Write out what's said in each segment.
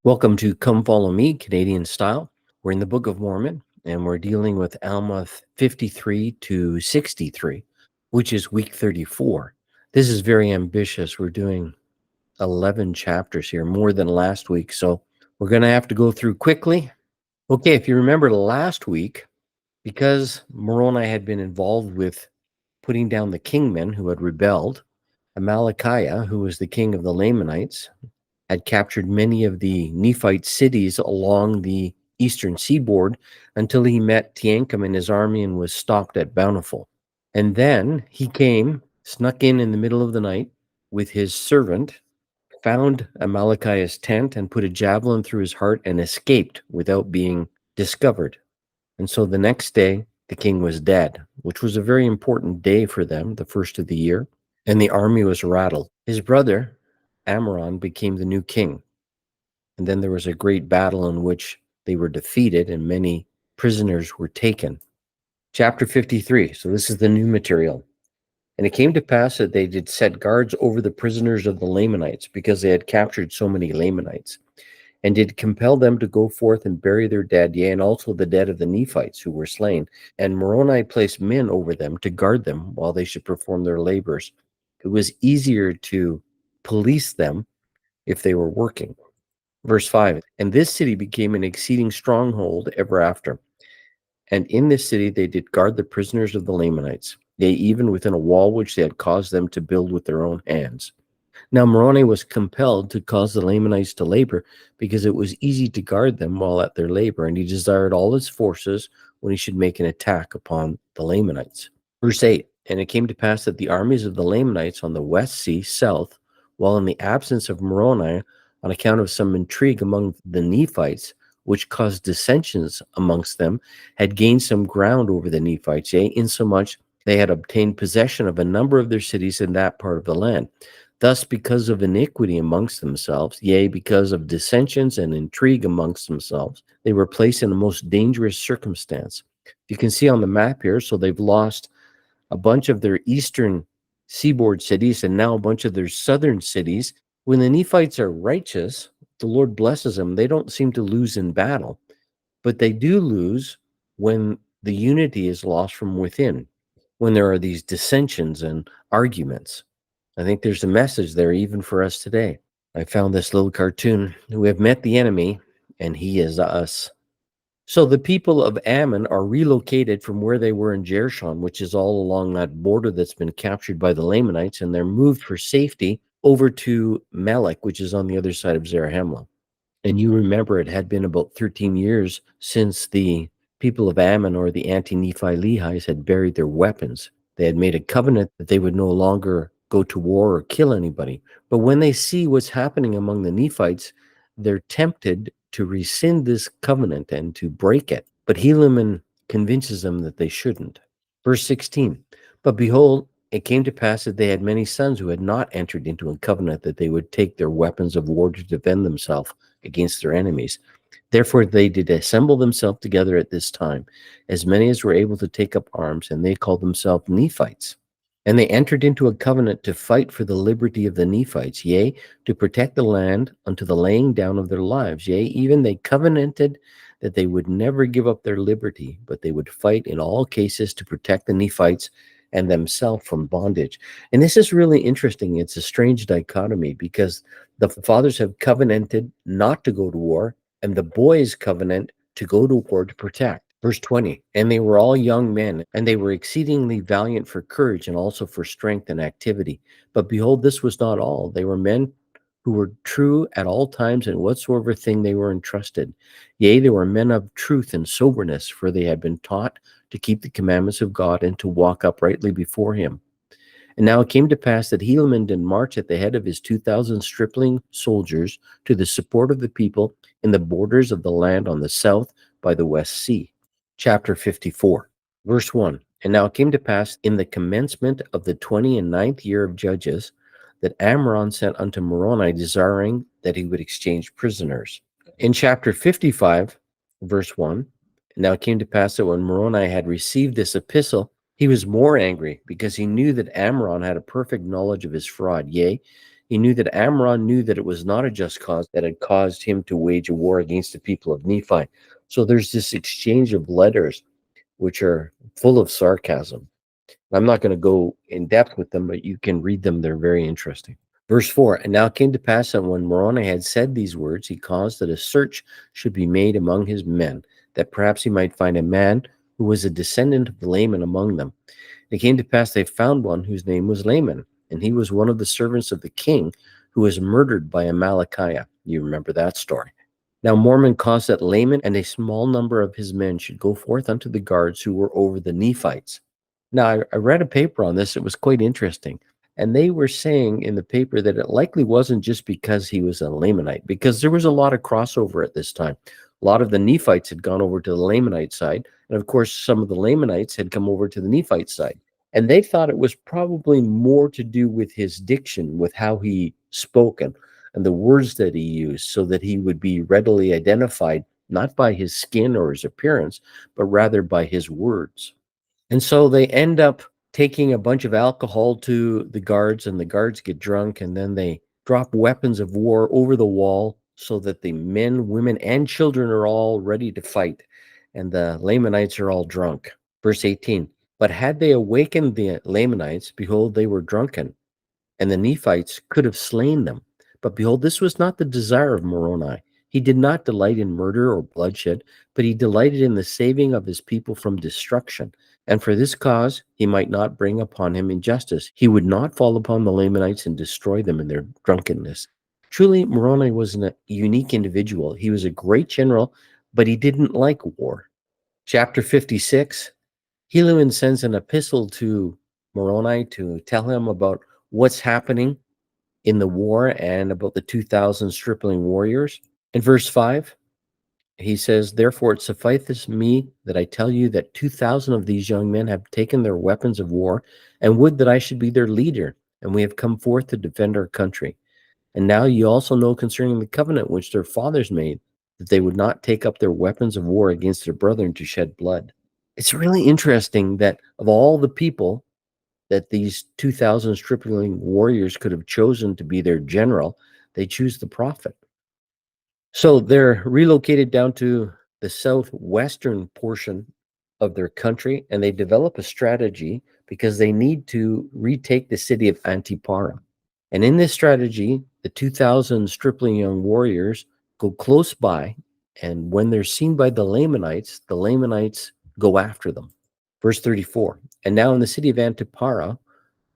Welcome to Come Follow Me, Canadian Style. We're in the Book of Mormon, and we're dealing with Alma 53 to 63, which is week 34. This is very ambitious. We're doing 11 chapters here, more than last week, so we're going to have to go through quickly. Okay, if you remember last week, because Moroni had been involved with putting down the kingmen who had rebelled, Amalickiah, who was the king of the Lamanites, had captured many of the Nephite cities along the eastern seaboard until he met Teancum and his army and was stopped at Bountiful. And then he came, snuck in the middle of the night with his servant, found Amalickiah's tent and put a javelin through his heart and escaped without being discovered. And so the next day, the king was dead, which was a very important day for them, the first of the year, and the army was rattled. His brother, Ammoron, became the new king. And then there was a great battle in which they were defeated and many prisoners were taken. Chapter 53. So this is the new material. And it came to pass that they did set guards over the prisoners of the Lamanites, because they had captured so many Lamanites, and did compel them to go forth and bury their dead, yea, and also the dead of the Nephites who were slain. And Moroni placed men over them to guard them while they should perform their labors. It was easier to police them if they were working. Verse 5, and this city became an exceeding stronghold ever after. And in this city they did guard the prisoners of the Lamanites, yea, even within a wall which they had caused them to build with their own hands. Now Moroni was compelled to cause the Lamanites to labor, because it was easy to guard them while at their labor, and he desired all his forces when he should make an attack upon the Lamanites. Verse 8, and it came to pass that the armies of the Lamanites on the west sea south, while in the absence of Moroni, on account of some intrigue among the Nephites, which caused dissensions amongst them, had gained some ground over the Nephites, yea, insomuch they had obtained possession of a number of their cities in that part of the land. Thus, because of iniquity amongst themselves, yea, because of dissensions and intrigue amongst themselves, they were placed in a most dangerous circumstance. You can see on the map here, so they've lost a bunch of their eastern seaboard cities and now a bunch of their southern cities. When the Nephites are righteous, the Lord blesses them. They don't seem to lose in battle, but they do lose when the unity is lost from within, when there are these dissensions and arguments. I think there's a message there even for us today. I found this little cartoon. We have met the enemy, and he is us. So the people of Ammon are relocated from where they were in Jershon, which is all along that border that's been captured by the Lamanites, and they're moved for safety over to Melech, which is on the other side of Zarahemla. And you remember it had been about 13 years since the people of Ammon, or the anti-Nephi Lehi's, had buried their weapons. They had made a covenant that they would no longer go to war or kill anybody. But when they see what's happening among the Nephites, they're tempted to rescind this covenant and to break it. But Helaman convinces them that they shouldn't. Verse 16, but behold, it came to pass that they had many sons who had not entered into a covenant that they would take their weapons of war to defend themselves against their enemies. Therefore they did assemble themselves together at this time, as many as were able to take up arms, and they called themselves Nephites. And they entered into a covenant to fight for the liberty of the Nephites, yea, to protect the land unto the laying down of their lives. Yea, even they covenanted that they would never give up their liberty, but they would fight in all cases to protect the Nephites and themselves from bondage. And this is really interesting. It's a strange dichotomy, because the fathers have covenanted not to go to war, and the boys covenant to go to war to protect. Verse 20, and they were all young men, and they were exceedingly valiant for courage and also for strength and activity. But behold, this was not all. They were men who were true at all times in whatsoever thing they were entrusted. Yea, they were men of truth and soberness, for they had been taught to keep the commandments of God and to walk uprightly before him. And now it came to pass that Helaman did march at the head of his 2,000 stripling soldiers to the support of the people in the borders of the land on the south by the west sea. Chapter 54, verse 1. And now it came to pass in the commencement of the 29th year of Judges that Ammoron sent unto Moroni, desiring that he would exchange prisoners. In chapter 55, verse 1, now it came to pass that when Moroni had received this epistle, he was more angry, because he knew that Ammoron had a perfect knowledge of his fraud. Yea, He knew that Amram knew that it was not a just cause that had caused him to wage a war against the people of Nephi. So there's this exchange of letters which are full of sarcasm. I'm not going to go in depth with them, but you can read them. They're very interesting. Verse 4, and now it came to pass that when Moroni had said these words, he caused that a search should be made among his men, that perhaps he might find a man who was a descendant of Laman among them. It came to pass they found one whose name was Laman, and he was one of the servants of the king who was murdered by Amalekiah. You remember that story. Now Mormon caused that Laman and a small number of his men should go forth unto the guards who were over the Nephites. Now, I read a paper on this. It was quite interesting. And they were saying in the paper that it likely wasn't just because he was a Lamanite, because there was a lot of crossover at this time. A lot of the Nephites had gone over to the Lamanite side. And of course, some of the Lamanites had come over to the Nephite side. And they thought it was probably more to do with his diction, with how he spoke and the words that he used, so that he would be readily identified, not by his skin or his appearance, but rather by his words. And so they end up taking a bunch of alcohol to the guards, and the guards get drunk, and then they drop weapons of war over the wall so that the men, women, and children are all ready to fight. And the Lamanites are all drunk. Verse 18, but had they awakened the Lamanites, behold, they were drunken, and the Nephites could have slain them. But behold, this was not the desire of Moroni. He did not delight in murder or bloodshed, but he delighted in the saving of his people from destruction. And for this cause he might not bring upon him injustice. He would not fall upon the Lamanites and destroy them in their drunkenness. Truly, Moroni was a unique individual. He was a great general, but he didn't like war. Chapter 56, Helaman sends an epistle to Moroni to tell him about what's happening in the war and about the 2,000 stripling warriors. In verse 5, he says, therefore it sufficeth me that I tell you that 2,000 of these young men have taken their weapons of war, and would that I should be their leader, and we have come forth to defend our country. And now you also know concerning the covenant which their fathers made, that they would not take up their weapons of war against their brethren to shed blood. It's really interesting that of all the people that these 2,000 stripling warriors could have chosen to be their general, they choose the prophet. So they're relocated down to the southwestern portion of their country, and they develop a strategy because they need to retake the city of Antipara. And in this strategy, the 2,000 stripling young warriors go close by, and when they're seen by the Lamanites go after them. Verse 34, and now in the city of Antipara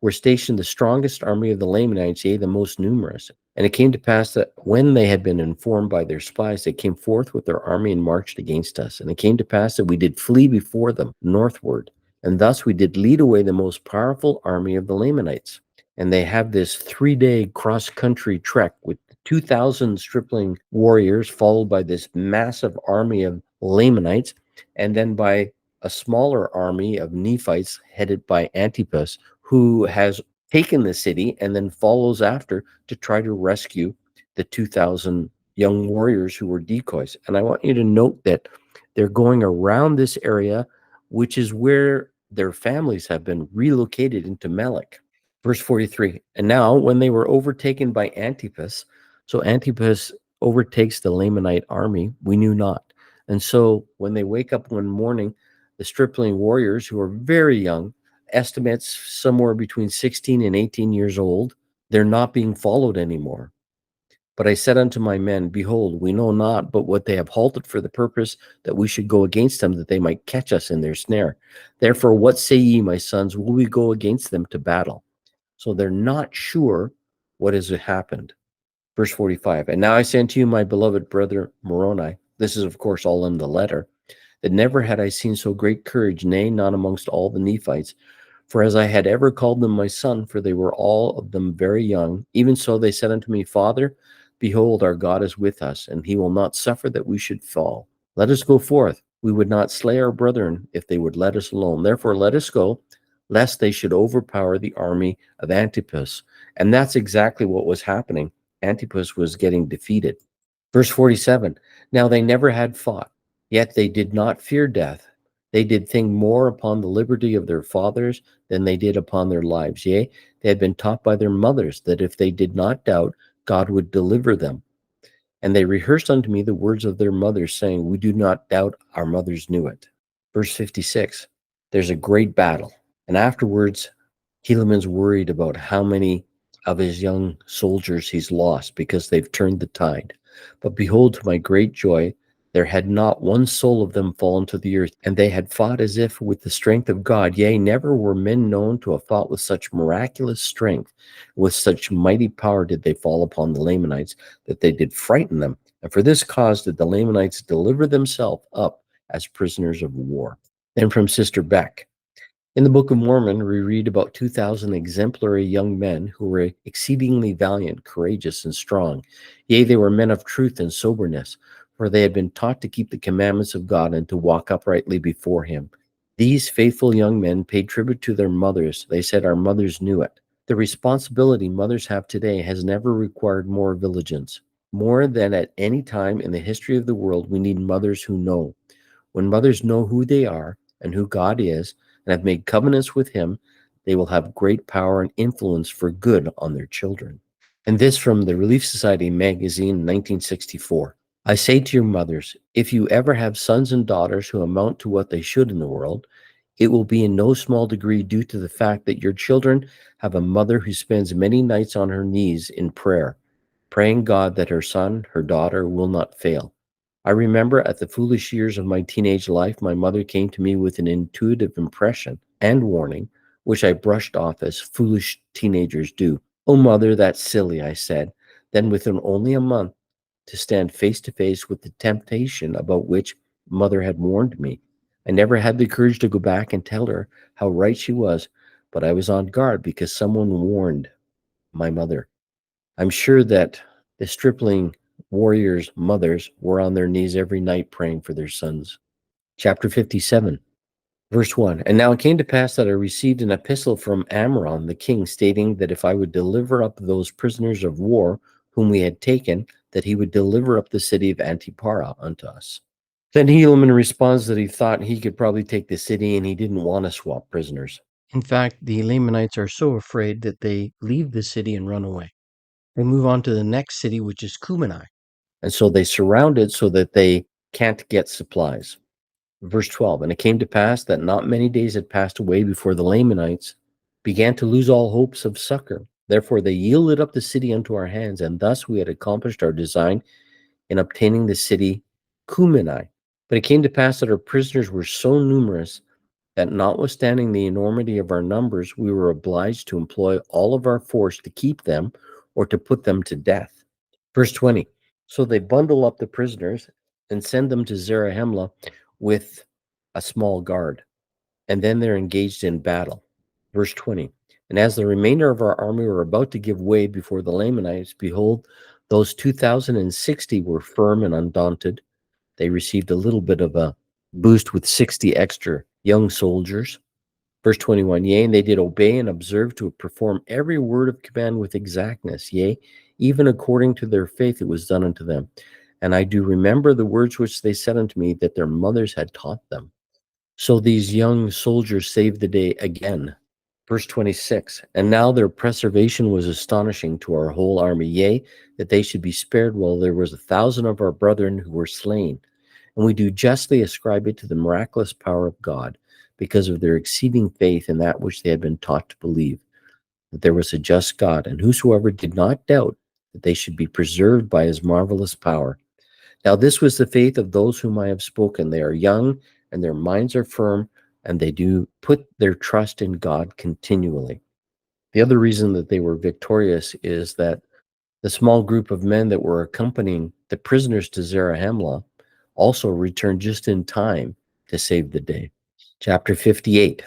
were stationed the strongest army of the Lamanites, yea, the most numerous. And it came to pass that when they had been informed by their spies, they came forth with their army and marched against us. And it came to pass that we did flee before them northward. And thus we did lead away the most powerful army of the Lamanites. And they have this 3-day cross-country trek with 2,000 stripling warriors, followed by this massive army of Lamanites, and then by a smaller army of Nephites headed by Antipas, who has taken the city and then follows after to try to rescue the 2,000 young warriors who were decoys. And I want you to note that they're going around this area, which is where their families have been relocated into Melech. Verse 43, and now when they were overtaken by Antipas, so Antipas overtakes the Lamanite army, we knew not. And so when they wake up one morning, the stripling warriors, who are very young, estimates somewhere between 16 and 18 years old, they're not being followed anymore. But I said unto my men, behold, we know not but what they have halted for the purpose that we should go against them, that they might catch us in their snare. Therefore, what say ye, my sons? Will we go against them to battle? So they're not sure what has happened. Verse 45, and now I say unto you, my beloved brother Moroni, this is of course all in the letter, that never had I seen so great courage, nay, not amongst all the Nephites. For as I had ever called them my son, for they were all of them very young, even so they said unto me, Father, behold, our God is with us, and he will not suffer that we should fall. Let us go forth. We would not slay our brethren if they would let us alone. Therefore let us go, lest they should overpower the army of Antipas. And that's exactly what was happening. Antipas was getting defeated. Verse 47, now they never had fought, yet they did not fear death, They did think more upon the liberty of their fathers than they did upon their lives. Yea, they had been taught by their mothers that if they did not doubt, God would deliver them. And they rehearsed unto me the words of their mothers, saying, We do not doubt, our mothers knew it. Verse 56, there's a great battle. And afterwards, Helaman's worried about how many of his young soldiers he's lost because they've turned the tide. But behold, to my great joy, there had not one soul of them fallen to the earth, and they had fought as if with the strength of God. Yea, never were men known to have fought with such miraculous strength. With such mighty power did they fall upon the Lamanites, that they did frighten them. And for this cause did the Lamanites deliver themselves up as prisoners of war. Then from Sister Beck. In the Book of Mormon, we read about 2,000 exemplary young men who were exceedingly valiant, courageous, and strong. Yea, they were men of truth and soberness, for they had been taught to keep the commandments of God and to walk uprightly before him. These faithful young men paid tribute to their mothers. They said, Our mothers knew it. The responsibility mothers have today has never required more vigilance. More than at any time in the history of the world, we need mothers who know. When mothers know who they are and who God is, and have made covenants with him, they will have great power and influence for good on their children. And this from the Relief Society magazine, 1964. I say to your mothers, if you ever have sons and daughters who amount to what they should in the world, it will be in no small degree due to the fact that your children have a mother who spends many nights on her knees in prayer, praying God that her son, her daughter will not fail. I remember at the foolish years of my teenage life, my mother came to me with an intuitive impression and warning, which I brushed off as foolish teenagers do. Oh, mother, that's silly, I said. Then within only a month, to stand face to face with the temptation about which mother had warned me. I never had the courage to go back and tell her how right she was, but I was on guard because someone warned my mother. I'm sure that the stripling warriors' mothers were on their knees every night praying for their sons. Chapter 57, verse 1. And now it came to pass that I received an epistle from Amram the king, stating that if I would deliver up those prisoners of war whom we had taken, that he would deliver up the city of Antipara unto us. Then Helaman responds that he thought he could probably take the city and he didn't want to swap prisoners. In fact, the Lamanites are so afraid that they leave the city and run away. They move on to the next city, which is Kumenai. And so they surround it so that they can't get supplies. Verse 12, and it came to pass that not many days had passed away before the Lamanites began to lose all hopes of succor. Therefore they yielded up the city unto our hands, and thus we had accomplished our design in obtaining the city Kumenai. But it came to pass that our prisoners were so numerous that notwithstanding the enormity of our numbers, we were obliged to employ all of our force to keep them or to put them to death. Verse 20, so they bundle up the prisoners and send them to Zarahemla with a small guard, and then they're engaged in battle. Verse 20, and as the remainder of our army were about to give way before the Lamanites, behold, those 2,060 were firm and undaunted. They received a little bit of a boost with 60 extra young soldiers. Verse 21, yea, and they did obey and observe to perform every word of command with exactness. Yea, even according to their faith it was done unto them. And I do remember the words which they said unto me, that their mothers had taught them. So these young soldiers saved the day again. Verse 26, and now their preservation was astonishing to our whole army, yea, that they should be spared while there was 1,000 of our brethren who were slain. And we do justly ascribe it to the miraculous power of God, because of their exceeding faith in that which they had been taught to believe, that there was a just God, and whosoever did not doubt that they should be preserved by his marvelous power. Now this was the faith of those whom I have spoken. They are young, and their minds are firm, and they do put their trust in God continually. The other reason that they were victorious is that the small group of men that were accompanying the prisoners to Zarahemla also returned just in time to save the day. Chapter 58,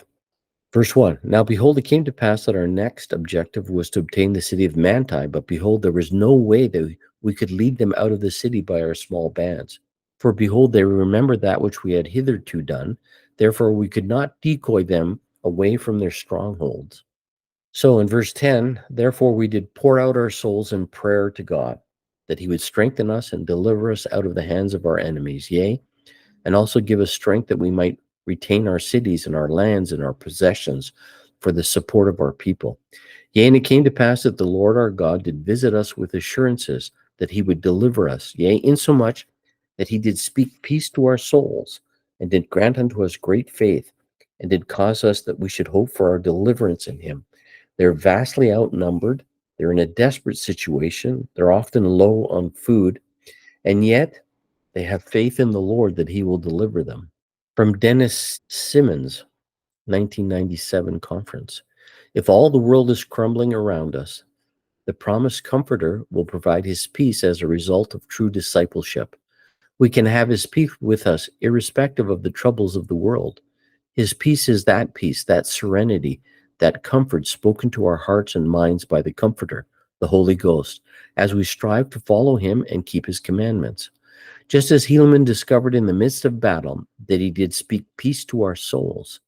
verse 1. Now behold, it came to pass that our next objective was to obtain the city of Manti, but behold, there was no way that we could lead them out of the city by our small bands. For behold, they remembered that which we had hitherto done, therefore we could not decoy them away from their strongholds. So in verse 10, therefore we did pour out our souls in prayer to God, that he would strengthen us and deliver us out of the hands of our enemies, yea, and also give us strength that we might retain our cities and our lands and our possessions for the support of our people. Yea, and it came to pass that the Lord our God did visit us with assurances that he would deliver us, yea, insomuch that he did speak peace to our souls, and did grant unto us great faith, and did cause us that we should hope for our deliverance in him. They're vastly outnumbered. They're in a desperate situation. They're often low on food, and yet they have faith in the Lord that he will deliver them. From Dennis Simmons, 1997 conference. If all the world is crumbling around us, the promised comforter will provide his peace as a result of true discipleship. We can have his peace with us irrespective of the troubles of the world. His peace is that peace, that serenity, that comfort spoken to our hearts and minds by the Comforter, the Holy Ghost, as we strive to follow him and keep his commandments. Just as Helaman discovered in the midst of battle that he did speak peace to our souls,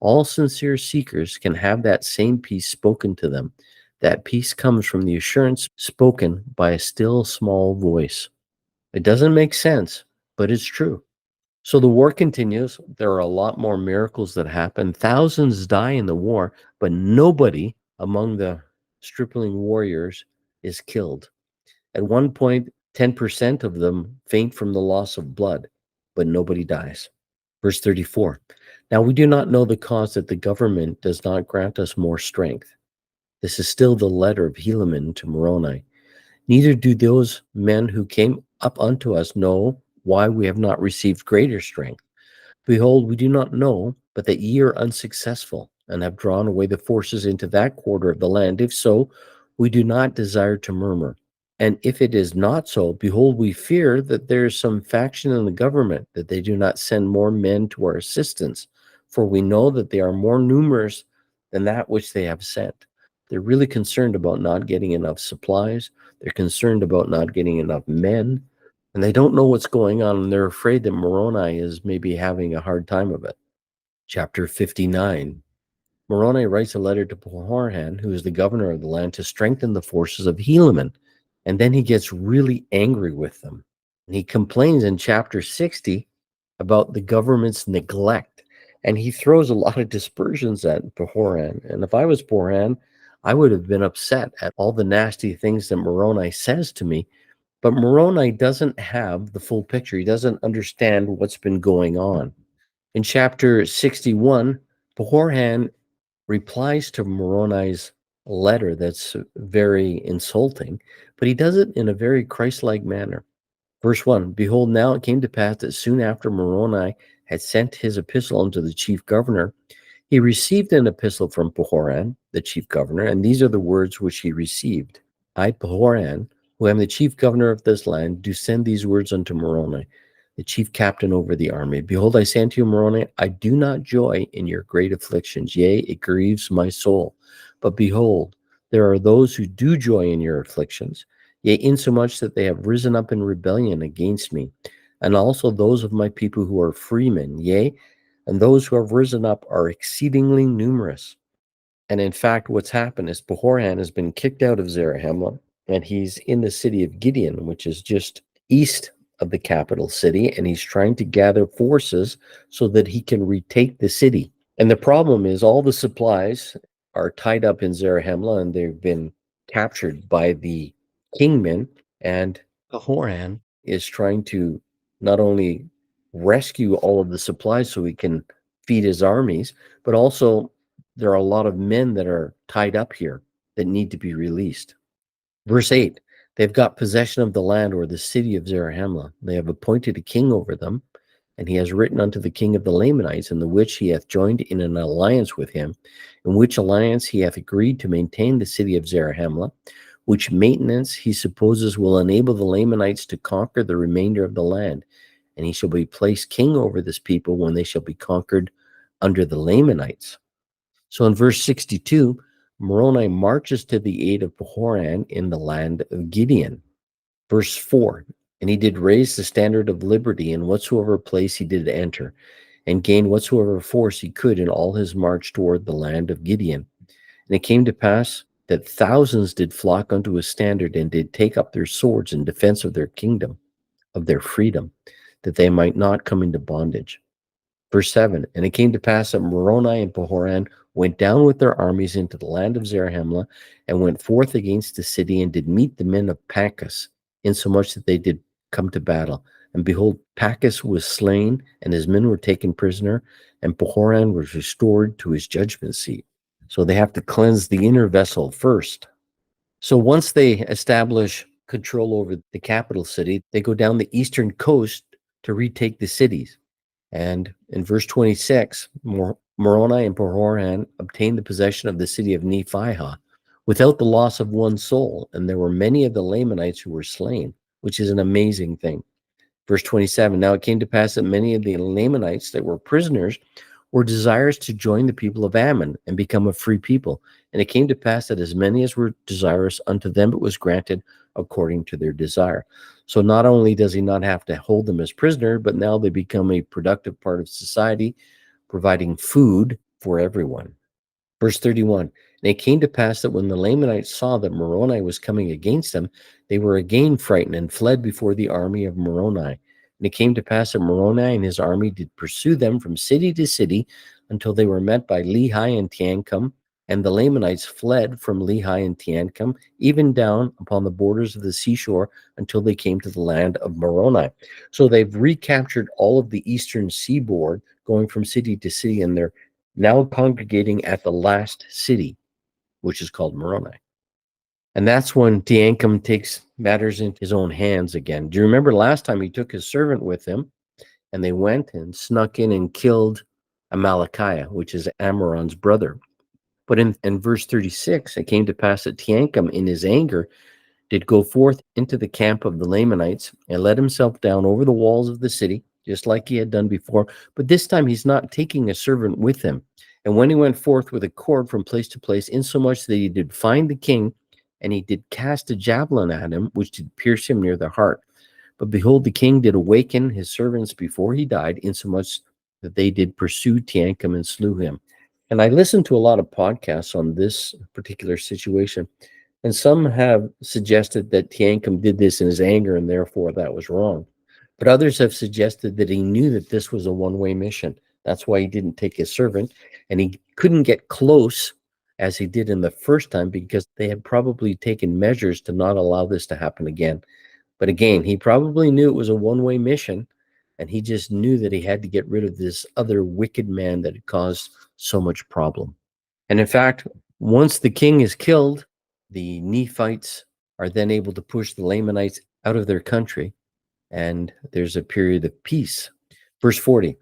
all sincere seekers can have that same peace spoken to them. That peace comes from the assurance spoken by a still small voice. It doesn't make sense, but it's true. So the war continues. There are a lot more miracles that happen. Thousands die in the war, but nobody among the stripling warriors is killed. At one point, 10% of them faint from the loss of blood, but nobody dies. Verse 34. Now we do not know the cause that the government does not grant us more strength. This is still the letter of Helaman to Moroni. Neither do those men who came up unto us know why we have not received greater strength. Behold, we do not know, but that ye are unsuccessful, and have drawn away the forces into that quarter of the land. If so, we do not desire to murmur. And if it is not so, behold, we fear that there is some faction in the government, that they do not send more men to our assistance, for we know that they are more numerous than that which they have sent. They're really concerned about not getting enough supplies. They're concerned about not getting enough men, and they don't know what's going on, and they're afraid that Moroni is maybe having a hard time of it. Chapter 59. Moroni writes a letter to Pahoran, who is the governor of the land, to strengthen the forces of Helaman. And then he gets really angry with them. And he complains in chapter 60 about the government's neglect. And he throws a lot of dispersions at Pahoran. And if I was Pahoran, I would have been upset at all the nasty things that Moroni says to me. But Moroni doesn't have the full picture. He doesn't understand what's been going on. In chapter 61, Pahoran replies to Moroni's letter that's very insulting, but he does it in a very Christ-like manner. Verse 1, Behold, now it came to pass that soon after Moroni had sent his epistle unto the chief governor, he received an epistle from Pahoran, the chief governor, and these are the words which he received. I, Pahoran, who am the chief governor of this land, do send these words unto Moroni, the chief captain over the army. Behold, I say unto you, Moroni, I do not joy in your great afflictions. Yea, it grieves my soul. But behold, there are those who do joy in your afflictions, yea, insomuch that they have risen up in rebellion against me, and also those of my people who are freemen, yea, and those who have risen up are exceedingly numerous. And in fact, what's happened is Pahoran has been kicked out of Zarahemla, and he's in the city of Gideon, which is just east of the capital city, and he's trying to gather forces so that he can retake the city. And the problem is all the supplies are tied up in Zarahemla, and they've been captured by the kingmen, and Pahoran is trying to not only rescue all of the supplies so he can feed his armies, but also there are a lot of men that are tied up here that need to be released. Verse 8, they've got possession of the land or the city of Zarahemla. They have appointed a king over them, and he has written unto the king of the Lamanites, in the which he hath joined in an alliance with him, in which alliance he hath agreed to maintain the city of Zarahemla, which maintenance he supposes will enable the Lamanites to conquer the remainder of the land. And he shall be placed king over this people when they shall be conquered under the Lamanites. So in verse 62, Moroni marches to the aid of Pahoran in the land of Gideon. Verse 4, and he did raise the standard of liberty in whatsoever place he did enter, and gain whatsoever force he could in all his march toward the land of Gideon. And it came to pass that thousands did flock unto his standard, and did take up their swords in defense of their kingdom, of their freedom, that they might not come into bondage. Verse 7, and it came to pass that Moroni and Pahoran went down with their armies into the land of Zarahemla, and went forth against the city, and did meet the men of Pachus, insomuch that they did come to battle. And behold, Pachus was slain, and his men were taken prisoner, and Pahoran was restored to his judgment seat. So they have to cleanse the inner vessel first. So once they establish control over the capital city, they go down the eastern coast to retake the cities. And in verse 26, Moroni and Pahoran obtained the possession of the city of Nephihah without the loss of one soul. And there were many of the Lamanites who were slain, which is an amazing thing. Verse 27, now it came to pass that many of the Lamanites that were prisoners were desirous to join the people of Ammon and become a free people. And it came to pass that as many as were desirous, unto them it was granted according to their desire. So not only does he not have to hold them as prisoner, but now they become a productive part of society, providing food for everyone. Verse 31, and it came to pass that when the Lamanites saw that Moroni was coming against them, they were again frightened and fled before the army of Moroni. And it came to pass that Moroni and his army did pursue them from city to city until they were met by Lehi and Teancum. And the Lamanites fled from Lehi and Teancum, even down upon the borders of the seashore, until they came to the land of Moroni. So they've recaptured all of the eastern seaboard, going from city to city, and they're now congregating at the last city, which is called Moroni. And that's when Teancum takes matters into his own hands again. Do you remember last time he took his servant with him, and they went and snuck in and killed Amalickiah, which is Ammoron's brother? But in verse 36, it came to pass that Teancum, in his anger, did go forth into the camp of the Lamanites and let himself down over the walls of the city, just like he had done before. But this time he's not taking a servant with him. And when he went forth with a cord from place to place, insomuch that he did find the king, and he did cast a javelin at him, which did pierce him near the heart. But behold, the king did awaken his servants before he died, insomuch that they did pursue Teancum and slew him. And I listened to a lot of podcasts on this particular situation, and some have suggested that Teancum did this in his anger, and therefore that was wrong. But others have suggested that he knew that this was a one-way mission. That's why he didn't take his servant, and he couldn't get close as he did in the first time, because they had probably taken measures to not allow this to happen again. But again, he probably knew it was a one-way mission, and he just knew that he had to get rid of this other wicked man that had caused so much problem. And in fact, once the king is killed, the Nephites are then able to push the Lamanites out of their country, and there's a period of peace. Verse 40,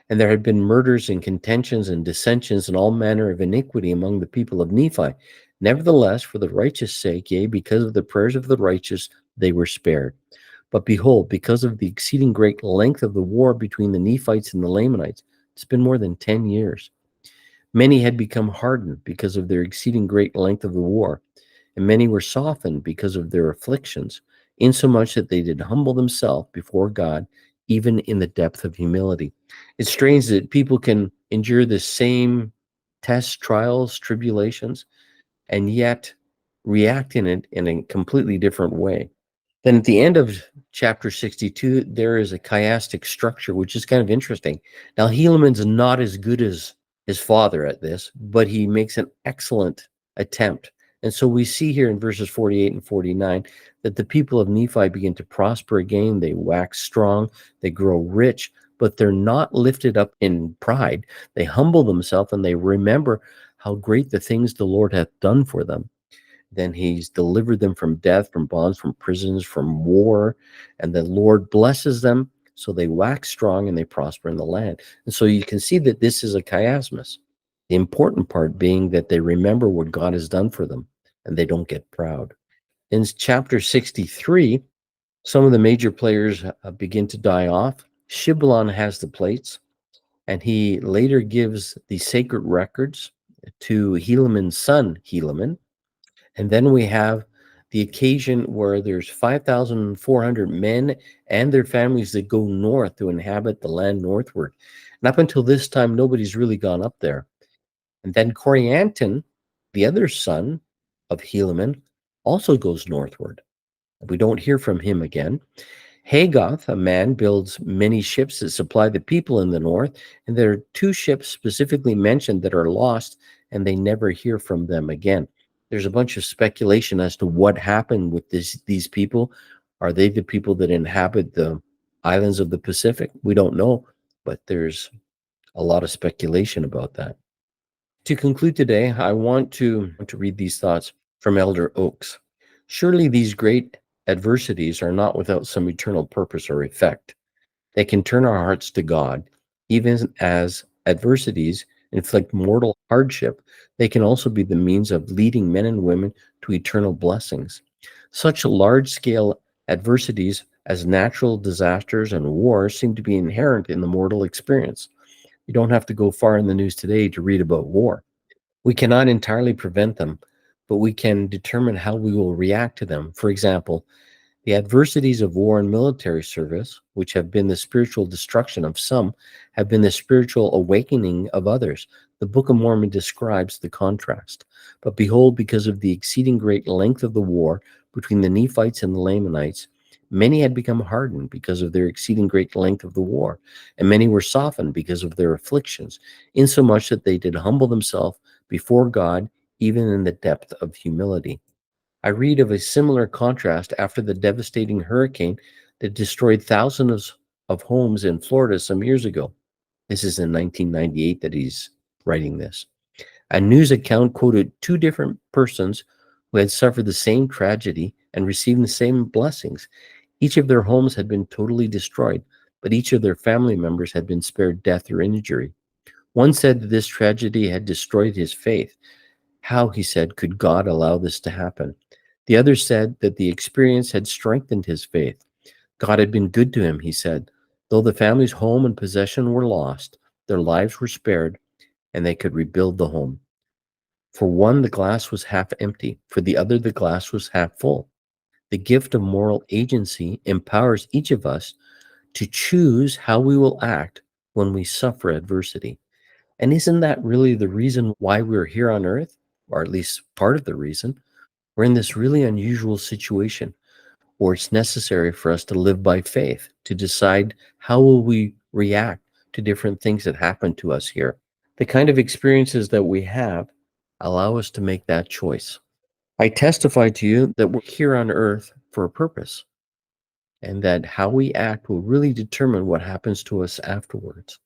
and there had been murders and contentions and dissensions and all manner of iniquity among the people of Nephi. Nevertheless, for the righteous' sake, yea, because of the prayers of the righteous, they were spared. But behold, because of the exceeding great length of the war between the Nephites and the Lamanites, it's been more than 10 years. Many had become hardened because of their exceeding great length of the war, and many were softened because of their afflictions, insomuch that they did humble themselves before God, even in the depth of humility. It's strange that people can endure the same tests, trials, tribulations, and yet react in it in a completely different way. Then at the end of chapter 62, there is a chiastic structure, which is kind of interesting. Now, Helaman's not as good as his father at this, but he makes an excellent attempt. And so we see here in verses 48 and 49 that the people of Nephi begin to prosper again. They wax strong, they grow rich, but they're not lifted up in pride. They humble themselves, and they remember how great the things the Lord hath done for them. Then he's delivered them from death, from bonds, from prisons, from war, and the Lord blesses them, so they wax strong and they prosper in the land. And so you can see that this is a chiasmus. The important part being that they remember what God has done for them, and they don't get proud. In chapter 63, some of the major players begin to die off. Shiblon has the plates, and he later gives the sacred records to Helaman's son, Helaman. And then we have the occasion where there's 5,400 men and their families that go north to inhabit the land northward. And up until this time, nobody's really gone up there. And then Corianton, the other son of Helaman, also goes northward. We don't hear from him again. Hagoth, a man, builds many ships that supply the people in the north, and there are two ships specifically mentioned that are lost, and they never hear from them again. There's a bunch of speculation as to what happened with these people. Are they the people that inhabit the islands of the Pacific? We don't know, but there's a lot of speculation about that. To conclude today, I want to read these thoughts from Elder Oaks. Surely these great adversities are not without some eternal purpose or effect. They can turn our hearts to God. Even as adversities inflict mortal hardship, they can also be the means of leading men and women to eternal blessings. Such large scale adversities as natural disasters and wars seem to be inherent in the mortal experience. You don't have to go far in the news today to read about war. We cannot entirely prevent them, but we can determine how we will react to them. For example, the adversities of war and military service, which have been the spiritual destruction of some, have been the spiritual awakening of others. The Book of Mormon describes the contrast. But behold, because of the exceeding great length of the war between the Nephites and the Lamanites, many had become hardened because of their exceeding great length of the war, and many were softened because of their afflictions, insomuch that they did humble themselves before God, even in the depth of humility. I read of a similar contrast after the devastating hurricane that destroyed thousands of homes in Florida some years ago. This is in 1998 that he's writing this. A news account quoted two different persons who had suffered the same tragedy and received the same blessings. Each of their homes had been totally destroyed, but each of their family members had been spared death or injury. One said that this tragedy had destroyed his faith. How, he said, could God allow this to happen? The other said that the experience had strengthened his faith. God had been good to him, he said. Though the family's home and possession were lost, their lives were spared, and they could rebuild the home. For one, the glass was half empty. For the other, the glass was half full. The gift of moral agency empowers each of us to choose how we will act when we suffer adversity. And isn't that really the reason why we're here on earth? Or at least part of the reason. We're in this really unusual situation where it's necessary for us to live by faith, to decide how will we react to different things that happen to us here. The kind of experiences that we have allow us to make that choice. I testify to you that we're here on earth for a purpose, and that how we act will really determine what happens to us afterwards.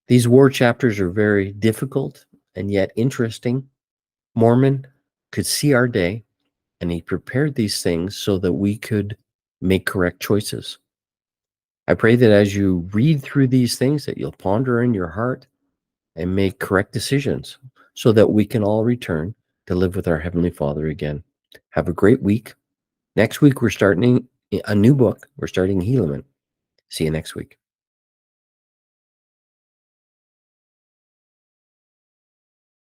These war chapters are very difficult and yet interesting. Mormon could see our day, and he prepared these things so that we could make correct choices. I pray that as you read through these things, that you'll ponder in your heart and make correct decisions so that we can all return to live with our Heavenly Father again. Have a great week. Next week, we're starting a new book. We're starting Helaman. See you next week.